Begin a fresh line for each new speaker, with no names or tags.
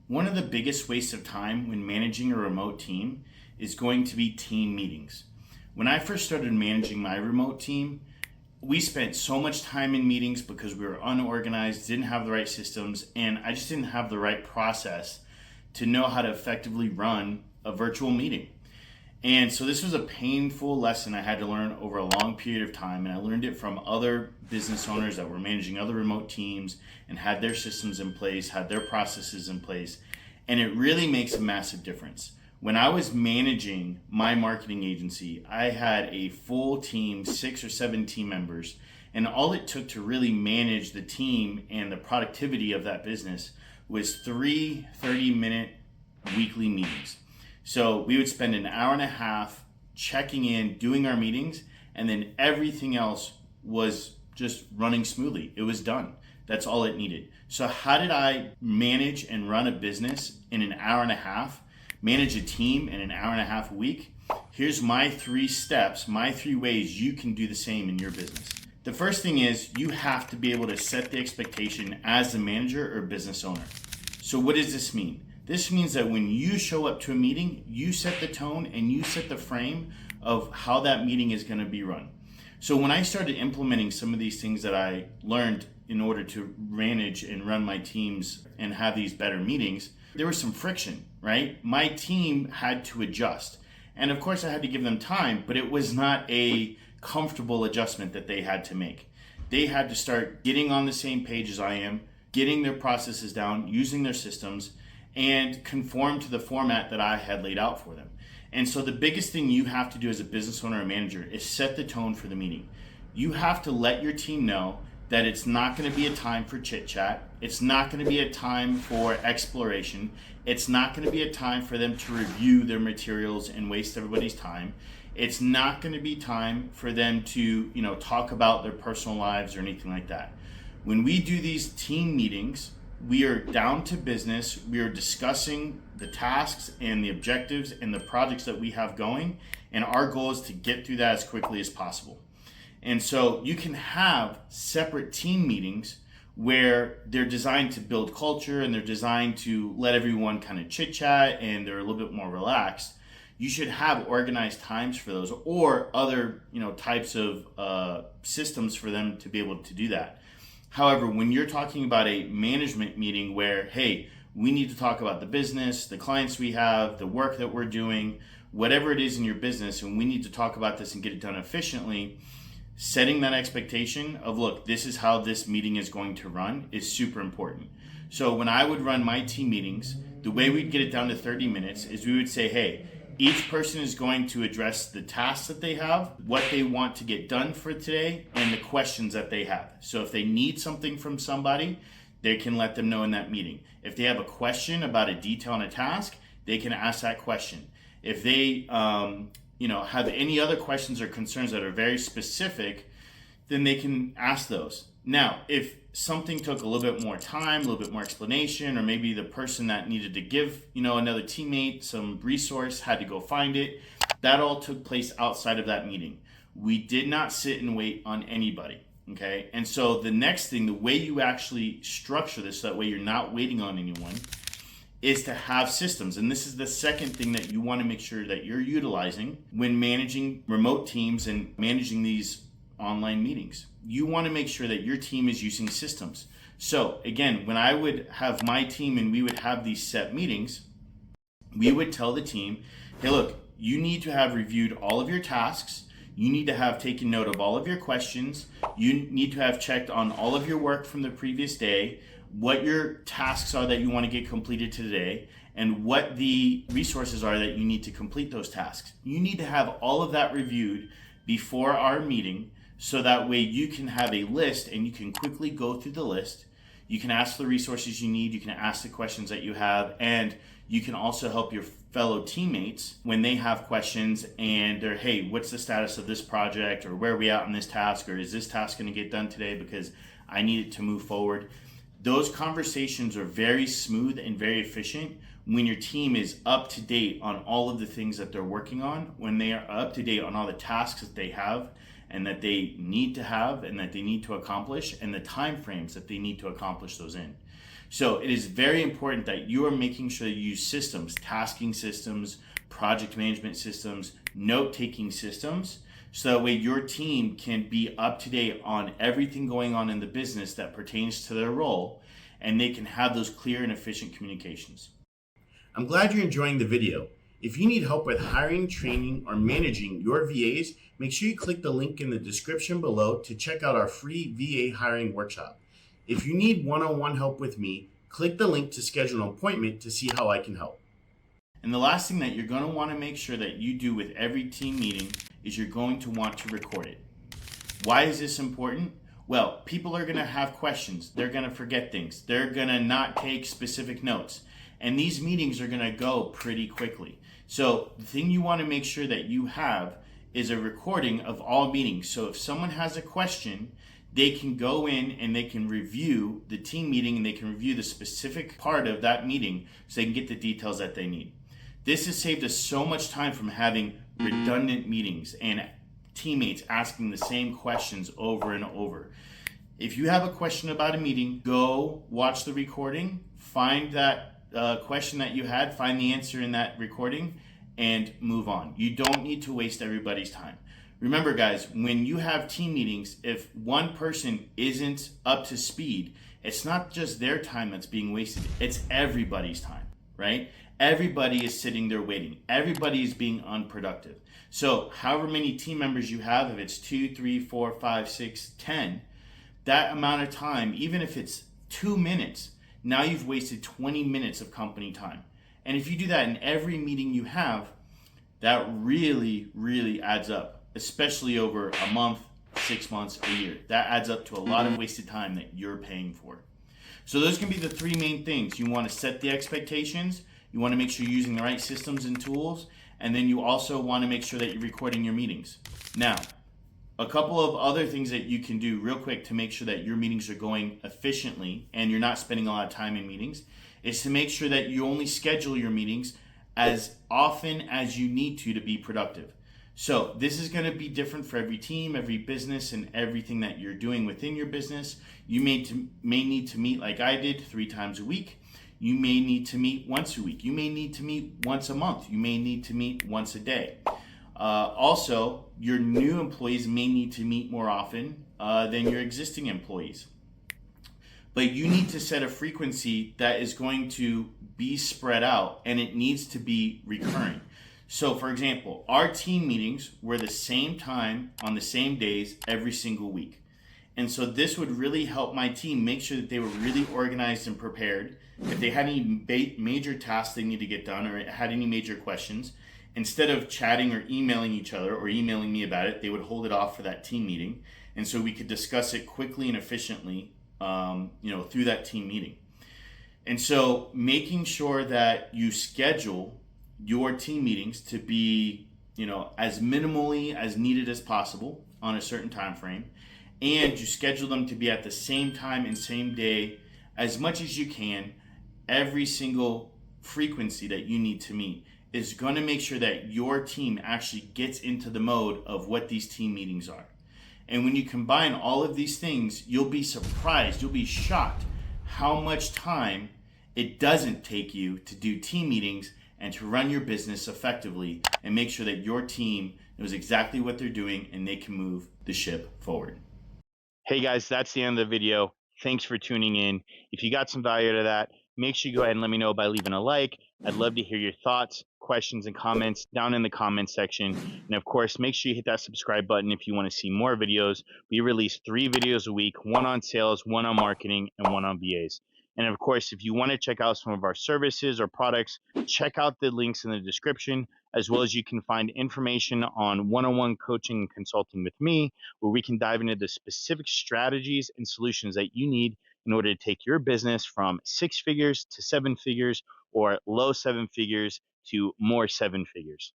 One of the biggest wastes of time when managing a remote team is going to be team meetings. When I first started managing my remote team, we spent so much time in meetings because we were unorganized, didn't have the right systems, and I just didn't have the right process to know how to effectively run a virtual meeting. And so this was a painful lesson I had to learn over a long period of time, and I learned it from other business owners that were managing other remote teams and had their systems in place, had their processes in place, and it really makes a massive difference. When I was managing my marketing agency, I had a full team, 6 or 7 team members, and all it took to really manage the team and the productivity of that business was 3 30-minute weekly meetings. So we would spend an hour and a half checking in, doing our meetings, and then everything else was just running smoothly. It was done. That's all it needed. So how did I manage and run a business in an hour and a half, manage a team in an hour and a half a week? Here's my 3 steps, my 3 ways you can do the same in your business. The first thing is you have to be able to set the expectation as the manager or business owner. So what does this mean? This means that when you show up to a meeting, you set the tone and you set the frame of how that meeting is going to be run. So when I started implementing some of these things that I learned in order to manage and run my teams and have these better meetings, there was some friction, right? My team had to adjust. And of course I had to give them time, but it was not a comfortable adjustment that they had to make. They had to start getting on the same page as I am, getting their processes down, using their systems, and conform to the format that I had laid out for them. And so the biggest thing you have to do as a business owner or manager is set the tone for the meeting. You have to let your team know that it's not going to be a time for chit chat. It's not going to be a time for exploration. It's not going to be a time for them to review their materials and waste everybody's time. It's not going to be time for them to, talk about their personal lives or anything like that. When we do these team meetings, we are down to business. We are discussing the tasks and the objectives and the projects that we have going, and our goal is to get through that as quickly as possible. And so you can have separate team meetings where they're designed to build culture and they're designed to let everyone kind of chit chat and they're a little bit more relaxed. You should have organized times for those or other types of systems for them to be able to do that. However, when you're talking about a management meeting where, hey, we need to talk about the business, the clients we have, the work that we're doing, whatever it is in your business, and we need to talk about this and get it done efficiently, setting that expectation of, look, this is how this meeting is going to run is super important. So when I would run my team meetings, the way we'd get it down to 30 minutes is we would say, hey, each person is going to address the tasks that they have, what they want to get done for today, and the questions that they have. So if they need something from somebody, they can let them know in that meeting. If they have a question about a detail on a task, they can ask that question. If they have any other questions or concerns that are very specific, then they can ask those. Now, if something took a little bit more time, a little bit more explanation, or maybe the person that needed to give, another teammate some resource had to go find it, that all took place outside of that meeting. We did not sit and wait on anybody, okay? And so the next thing, the way you actually structure this, so that way you're not waiting on anyone, is to have systems. And this is the second thing that you want to make sure that you're utilizing when managing remote teams and managing these online meetings. You want to make sure that your team is using systems. So again, when I would have my team and we would have these set meetings, we would tell the team, hey, look, you need to have reviewed all of your tasks. You need to have taken note of all of your questions. You need to have checked on all of your work from the previous day, what your tasks are that you want to get completed today, and what the resources are that you need to complete those tasks. You need to have all of that reviewed before our meeting, so that way you can have a list and you can quickly go through the list. You can ask the resources you need, you can ask the questions that you have, and you can also help your fellow teammates when they have questions and they're, hey, what's the status of this project, or where are we at on this task, or is this task going to get done today because I need it to move forward. Those conversations are very smooth and very efficient when your team is up to date on all of the things that they're working on, when they are up to date on all the tasks that they have and that they need to have and that they need to accomplish, and the time frames that they need to accomplish those in. So it is very important that you are making sure that you use systems, tasking systems, project management systems, note-taking systems, so that way your team can be up to date on everything going on in the business that pertains to their role, and they can have those clear and efficient communications. I'm glad you're enjoying the video. If you need help with hiring, training, or managing your VAs, make sure you click the link in the description below to check out our free VA hiring workshop. If you need one-on-one help with me, click the link to schedule an appointment to see how I can help. And the last thing that you're going to want to make sure that you do with every team meeting is you're going to want to record it. Why is this important? Well, people are going to have questions. They're going to forget things. They're going to not take specific notes. And these meetings are going to go pretty quickly. So the thing you want to make sure that you have is a recording of all meetings. So if someone has a question, they can go in and they can review the team meeting and they can review the specific part of that meeting so they can get the details that they need. This has saved us so much time from having redundant meetings and teammates asking the same questions over and over. If you have a question about a meeting, go watch the recording, find that question that you had, find the answer in that recording, and move on. You don't need to waste everybody's time. Remember, guys, when you have team meetings, if one person isn't up to speed, it's not just their time that's being wasted, it's everybody's time, right? Everybody is sitting there waiting. Everybody is being unproductive. So however many team members you have, if it's 2, 3, 4, 5, 6, 10, that amount of time, even if it's 2 minutes, now you've wasted 20 minutes of company time. And if you do that in every meeting you have, that really, really adds up, especially over a month, 6 months, a year. That adds up to a lot of wasted time that you're paying for. So those can be the three main things. You want to set the expectations, you want to make sure you're using the right systems and tools, and then you also want to make sure that you're recording your meetings. Now, a couple of other things that you can do real quick to make sure that your meetings are going efficiently and you're not spending a lot of time in meetings is to make sure that you only schedule your meetings as often as you need to be productive. So this is going to be different for every team, every business, and everything that you're doing within your business. You may need to meet, like I did, 3 times a week. You may need to meet once a week. You may need to meet once a month. You may need to meet once a day. Also, your new employees may need to meet more often than your existing employees. But you need to set a frequency that is going to be spread out, and it needs to be recurring. So, for example, our team meetings were the same time on the same days every single week. And so this would really help my team make sure that they were really organized and prepared. If they had any major tasks they need to get done or had any major questions, instead of chatting or emailing each other or emailing me about it, they would hold it off for that team meeting. And so we could discuss it quickly and efficiently, through that team meeting. And so making sure that you schedule your team meetings to be, as minimally as needed as possible on a certain time frame, and you schedule them to be at the same time and same day as much as you can. Every single frequency that you need to meet is going to make sure that your team actually gets into the mode of what these team meetings are. And when you combine all of these things, you'll be surprised, you'll be shocked how much time it doesn't take you to do team meetings and to run your business effectively and make sure that your team knows exactly what they're doing and they can move the ship forward. Hey guys, that's the end of the video. Thanks for tuning in. If you got some value out of that, make sure you go ahead and let me know by leaving a like. I'd love to hear your thoughts, questions, and comments down in the comments section. And of course, make sure you hit that subscribe button if you want to see more videos. We release 3 videos a week, 1 on sales, 1 on marketing, and 1 on VAs. And of course, if you want to check out some of our services or products, check out the links in the description, as well as you can find information on one-on-one coaching and consulting with me, where we can dive into the specific strategies and solutions that you need in order to take your business from 6 figures to 7 figures or low 7 figures to more 7 figures.